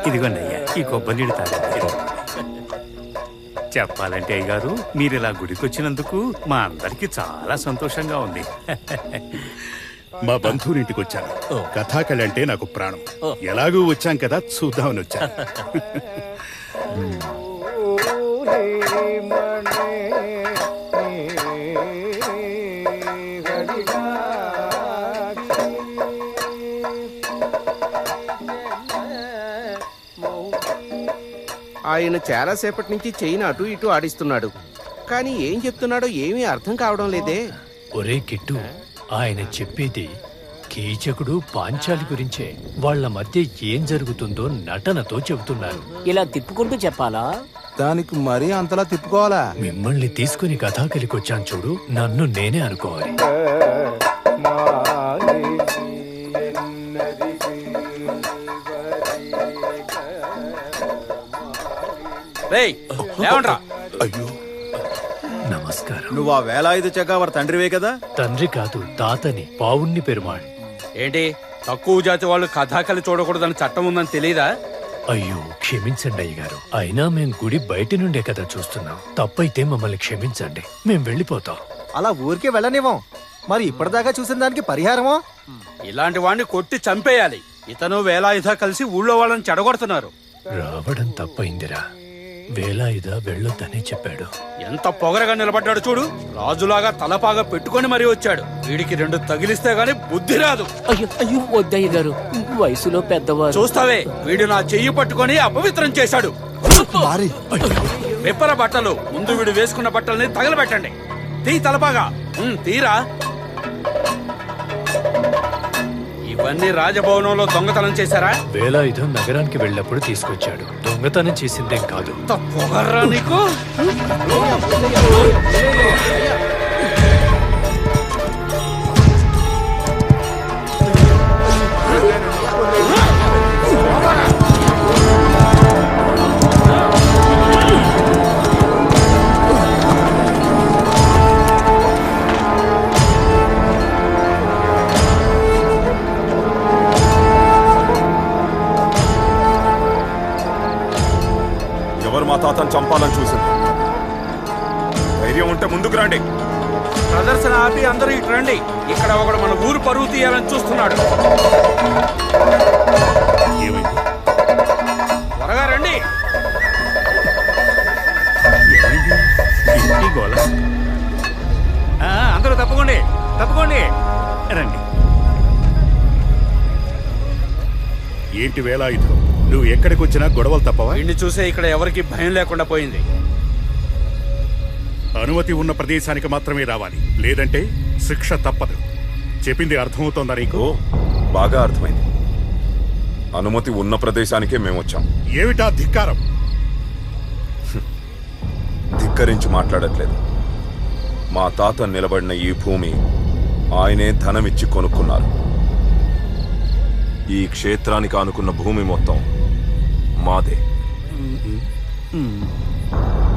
ఇదిగోండి అయ్యా, ఈ కొబ్బరి నీళ్ళు తాగండి. చెప్పాలంటే అయ్యగారు, మీరు ఇలా గుడికి వచ్చినందుకు మా అందరికి చాలా సంతోషంగా ఉంది. మా బంధువురింటికి వచ్చాను. కథాకళి అంటే నాకు ప్రాణం. ఎలాగూ వచ్చాం కదా, చూద్దామని వచ్చాను. ఆయన చాలాసేపటి నుంచి చెయ్యిని అటు ఇటు ఆడిస్తున్నాడు, కానీ ఏం చెప్తున్నాడో ఏమీ అర్థం కావడం లేదే. ఒరే కిట్టు, ఆయన చెప్పేది కీచకుడు పాంచాలి గురించే. వాళ్ళ మధ్య ఏం జరుగుతుందో నటనతో చెబుతున్నారు. ఇలా తిప్పుకుంటూ చెప్పాలా? దానికి మరీ అంతలా తిప్పుకోవాలా? మిమ్మల్ని తీసుకుని కథాకలికొచ్చాను చూడు, నన్ను నేనే అనుకోవాలి. అయ్యో, నమస్కారం. నువ్వు ఆ వేలాయుధ చెగావర్ తండ్రివే కదా? తండ్రి కాదు, తాతని, పావుణ్ణి పెరుమాళ్. ఏంటి, తక్కువ జాతి వాళ్ళు కథాకళి చూడకూడదని చట్టం ఉందని తెలీదా? అయ్యో, క్షమించండి అయ్యగారు. అయినా మేం గుడి బయట నుండే కదా చూస్తున్నాం. తప్పైతే మమ్మల్ని క్షమించండి, మేం వెళ్ళిపోతాం. అలా ఊరికే వెళ్ళనివ్వం. మరి ఇప్పటిదాకా చూసిన దానికి పరిహారమో? ఇలాంటి వాడిని కొట్టి చంపేయాలి. ఇతను వేలాయుధ కలిసి ఊళ్ళో వాళ్ళని చెడగొడుతున్నారు. రావడం తప్పైందిరా. వేలాయుధ వెళ్ళొద్దనే చెప్పాడు. ఎంత పొగరగా నిలబడ్డాడు చూడు. రాజులాగా తలపాగా పెట్టుకొని మరీ వచ్చాడు. వీడికి 2 తగిలిస్తే గాని బుద్ధి రాదు. అయ్యో అయ్యో, వద్దయ్య గారు, వయసులో పెద్దవారు. చూస్తావే, వీడు నా చెయ్యి పట్టుకొని అపవిత్రం చేశాడు. విప్పర బట్టలు ముందు వీడు వేసుకున్న బట్టల్ని తగలబెట్టండి. తీ తలపాగా. తీరా. ఇవన్నీ రాజభవనంలో దొంగతనం చేశారా? వేలాయుధం నగరానికి వెళ్ళినప్పుడు తీసుకొచ్చాడు. దొంగతనం చేసిందేం కాదు. పొగర్రా నీకు. మా తాతను చంపాలని చూసింది. ధైర్యం ఉంటే ముందుకు రండి. ప్రదర్శన ఆపి అందరూ ఇటు రండి. ఇక్కడ ఒకడు మన ఊరు పరువు తీయాలని చూస్తున్నాడు. త్వరగా రండి. అందరూ తప్పకోండి, తప్పకోండి, రండి. ఏంటి వేలాయుధం, నువ్వు ఎక్కడికి వచ్చినా గొడవలు తప్పవా? వీడిని చూసే ఇక్కడ ఎవరికి భయం లేకుండా పోయింది. అనుమతి ఉన్న ప్రదేశానికి మాత్రమే రావాలి, లేదంటే శిక్ష తప్పదు. చెప్పింది అర్థమవుతోందా నీకు? బాగా అర్థమైంది. అనుమతి ఉన్న ప్రదేశానికే మేము వచ్చాం. ఏమిటా ధిక్కారం? ధిక్కరించి మాట్లాడట్లేదు. మా తాత నిలబడిన ఈ భూమి ఆయనే ధనమిచ్చి కొనుక్కున్నారు. ఈ క్షేత్రానికి ఆనుకున్న భూమి మొత్తం మాదే.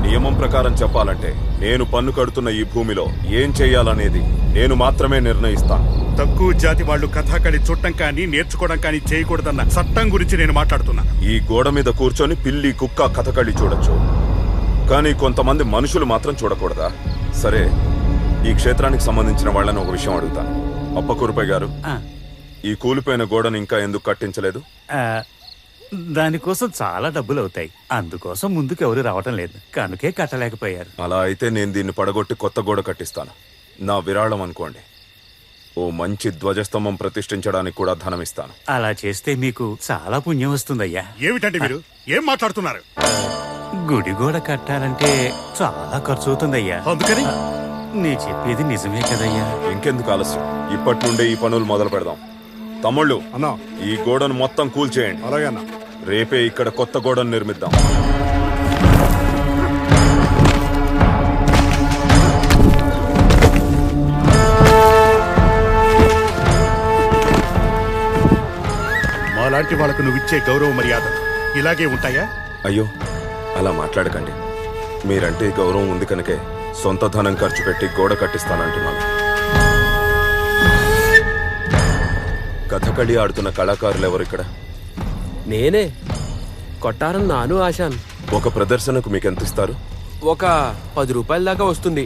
నియమం ప్రకారం చెప్పాలంటే నేను పన్ను కడుతున్న ఈ భూమిలో ఏం చెయ్యాలనేది నేను మాత్రమే నిర్ణయిస్తాను. తక్కువ జాతి వాళ్ళు కథాకళి చూడటం కానీ నేర్చుకోవడం కానీ చేయకూడదన్న చట్టం గురించి నేను మాట్లాడుతున్నా. ఈ గోడ మీద కూర్చొని పిల్లి కుక్క కథకళి చూడొచ్చు, కానీ కొంతమంది మనుషులు మాత్రం చూడకూడదా? సరే, ఈ క్షేత్రానికి సంబంధించిన వాళ్ళని ఒక విషయం అడుగుతాను. అప్పకూరుపై గారు, ఈ కూలిపోయిన గోడను ఇంకా ఎందుకు కట్టించలేదు? దానికోసం చాలా డబ్బులు అవుతాయి. అందుకోసం ముందుకు ఎవరు రావటం లేదు, కనుకే కట్టలేకపోయారు. అలా అయితే నేను దీన్ని పడగొట్టి కొత్త గోడ కట్టిస్తాను. నా విరాళం అనుకోండి. ఓ మంచి ధ్వజస్తంభం ప్రతిష్ఠించడానికి కూడా ధనం ఇస్తాను. అలా చేస్తే మీకు చాలా పుణ్యం వస్తుందయ్యా. ఏమిటండి మీరు ఏం మాట్లాడుతున్నారు? గుడి గోడ కట్టాలంటే చాలా ఖర్చు అవుతుందయ్యా. అందుకని నీ చెప్పేది నిజమే కదయ్యా. ఇంకెందుకు ఆలస్యం, ఇప్పటి నుండే ఈ పనులు మొదలు పెడదాం. తమ్ముళ్ళు, ఈ గోడను మొత్తం కూల్చేయండి. అలాగే అన్నా. రేపే ఇక్కడ కొత్త గోడను నిర్మిద్దాం. మాలాంటి వాళ్ళకు నువ్విచ్చే గౌరవ మర్యాదలు ఇలాగే ఉంటాయా? అయ్యో, అలా మాట్లాడకండి. మీరంటే గౌరవం ఉంది కనుకే సొంత ధనం ఖర్చు పెట్టి గోడ కట్టిస్తానంటున్నాను. కథకళి ఆడుతున్న కళాకారులు ఎవరు ఇక్కడ? నేనే కొట్టారం నాను ఆశాన్. ఒక ప్రదర్శనకు మీకు ఎంత ఇస్తారు? ఒక 10 రూపాయల దాకా వస్తుంది.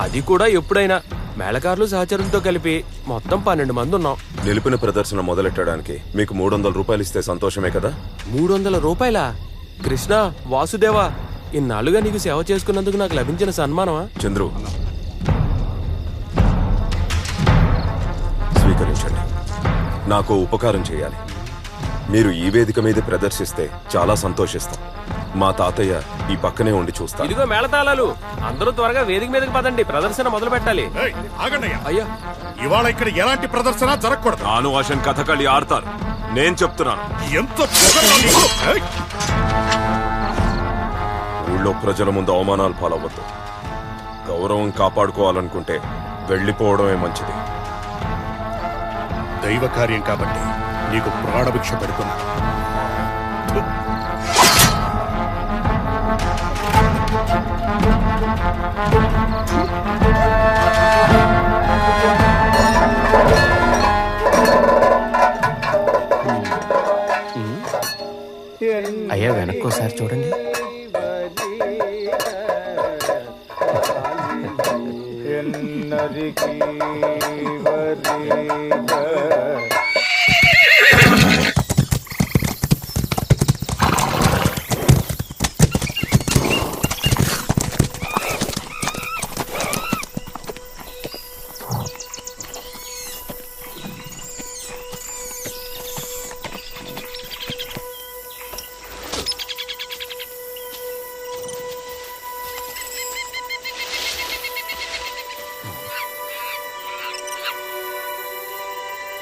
అది కూడా ఎప్పుడైనా. మేళకారులు సహచరులతో కలిపి మొత్తం 12 మంది ఉన్నాం. నిలిపిన ప్రదర్శన మొదలెట్టడానికి మీకు 300 రూపాయలు ఇస్తే సంతోషమే కదా? 300 రూపాయలా? కృష్ణ, వాసుదేవా, ఇన్నాళ్ళుగా నీకు సేవ చేసుకున్నందుకు నాకు లభించిన సన్మానమా? చంద్రు, స్వీకరించండి. నాకు ఉపకారం చేయాలి. మీరు ఈ వేదిక మీద ప్రదర్శిస్తే చాలా సంతోషిస్తాం. మా తాతయ్య ఈ పక్కనే ఉండి చూస్తారు. ఇదిగో మేళతాళాలు, అందరూ త్వరగా వేదిక మీదకి పదండి, ప్రదర్శన మొదలు పెట్టాలి. అయ్యా, ఇవాళ ఇక్కడ ఎలాంటి ప్రదర్శన జరగకూడదు. నాను ఆశన్ కథకళి ఆడతారు. నేను చెప్తున్నాను. ఎంత పొగరా నీకు? ఏయ్! ఊళ్ళో ప్రజల ముందు అవమానాలు పాలవద్దు. గౌరవం కాపాడుకోవాలనుకుంటే వెళ్ళిపోవడమే మంచిది. దైవ కార్యం కాబట్టి నీకు ప్రాణభిక్ష పెడుతున్నా. అయ్యా వెనక్కోసారి చూడండి.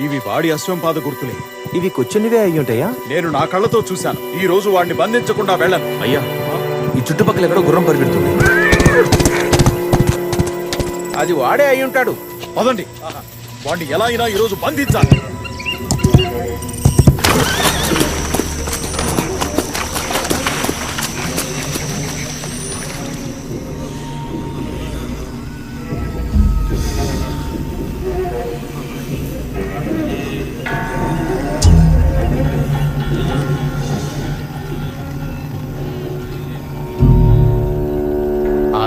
ఇవి వాడి అశ్వంపాద గుర్తులే. ఇవి కూర్చునివే అయ్యుంటాయా? నేను నా కళ్ళతో చూశాను. ఈ రోజు వాడిని బంధించకుండా వెళ్ళను. అయ్యా, ఈ చుట్టుపక్కల ఎక్కడో గుర్రం పరిగెడుతుంది. అది వాడే అయి ఉంటాడు. పదండి, వాడిని ఎలా అయినా ఈ రోజు బంధించాలి.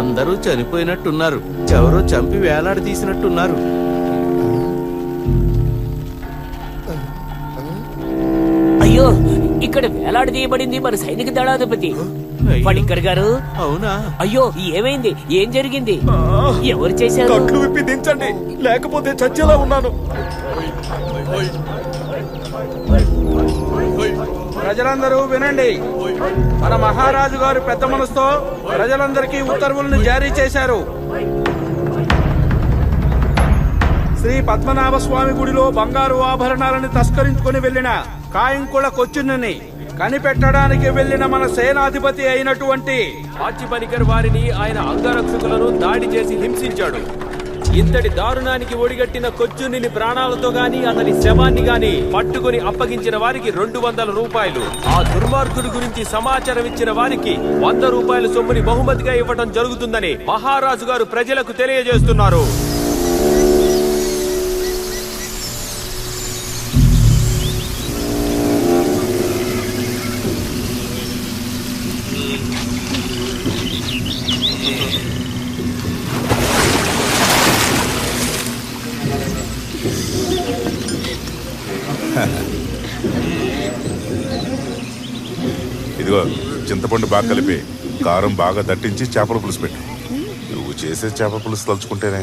అందరూ చనిపోయినట్టున్నారు. ఎవరో చంపి వేలాడదీసినట్టున్నారు. అయ్యో, ఇక్కడ వేలాడదీయబడింది మన సైనిక దళాధిపతి పడిక్కర్ గారు. అవునా? అయ్యో, ఏమైంది? ఏం జరిగింది? ఎవరు చేశారు? కట్లు విప్పి దించండి, లేకపోతే చచ్చేలా ఉన్నాను. ప్రజలందరూ వినండి. మన మహారాజు గారు పెద్ద మనసుతో ప్రజలందరికీ ఉత్తర్వులను జారీ చేశారు. శ్రీ పద్మనాభ స్వామి గుడిలో బంగారు ఆభరణాలను తస్కరించుకుని వెళ్లిన కాయింకుళ కొచ్చున్నని కనిపెట్టడానికి వెళ్లిన మన సేనాధిపతి అయినటువంటి పాచి పనికర్ వారిని, ఆయన అంగరక్షకులను దాడి చేసి హింసించాడు. ఇంతటి దారుణానికి ఒడిగట్టిన కొచ్చుని ప్రాణాలతో గాని అతని శవాన్ని గాని పట్టుకుని అప్పగించిన వారికి 200 రూపాయలు, ఆ దుర్మార్గుడి గురించి సమాచారం ఇచ్చిన వారికి 100 రూపాయల సొమ్ముని బహుమతిగా ఇవ్వడం జరుగుతుందని మహారాజు గారు ప్రజలకు తెలియజేస్తున్నారు. ఇదిగో చింతపండు బాగా కలిపి కారం బాగా దట్టించి చేపల పులుసు పెట్టు. నువ్వు చేసే చేపల పులుసు తలుచుకుంటేనే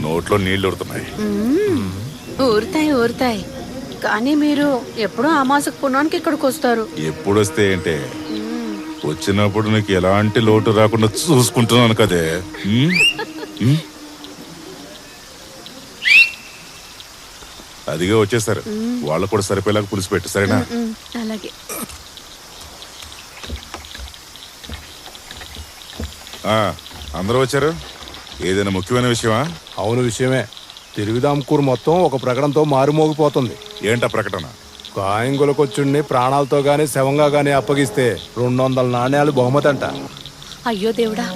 నోట్లో నీళ్లు ఊరుతున్నాయి. ఊరుతాయి కానీ మీరు ఎప్పుడూ అమాసకు పుణ్యానికి ఇక్కడికి వస్తారు. ఎప్పుడు వస్తే ఏంటే, వచ్చినప్పుడు నీకు ఎలాంటి లోటు రాకుండా చూసుకుంటున్నాను కదే. అదిగా వచ్చేసారు. వాళ్ళకు కూడా సరిపోయేలాగా పులుసు పెట్టు, సరేనా? అలాగే. అందరూ వచ్చారు. ఏదైనా ముఖ్యమైన విషయమా? అవును, విషయమే. తిరుగుదాంకూరు మొత్తం ఒక ప్రకటనతో మారుమోగిపోతుంది. ఏంటా ప్రకటన? కాయింగులకొచ్చుడిని ప్రాణాలతో గాని శవంగా గాని అప్పగిస్తే 200 నాణ్యాలు బహుమతి అంట. అయ్యో దేవుడా,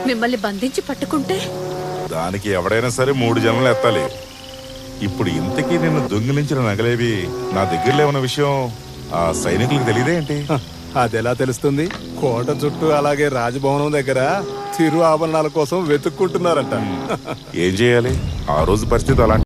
మిమ్మల్ని బంధించి పట్టుకుంటే దానికి ఎవడైనా సరే 3 జన్మలు ఎత్తాలి. ఇప్పుడు ఇంతకీ నిన్ను దొంగిలించిన నగలేవి నా దగ్గర లేవన్న విషయం ఆ సైనికులకు తెలియదే ఏంటి? అదెలా తెలుస్తుంది? కోట చుట్టూ అలాగే రాజభవనం దగ్గర తిరు ఆభరణాల కోసం వెతుక్కుంటున్నారంట. ఏం చేయాలి? ఆ రోజు పరిస్థితి అలాంటి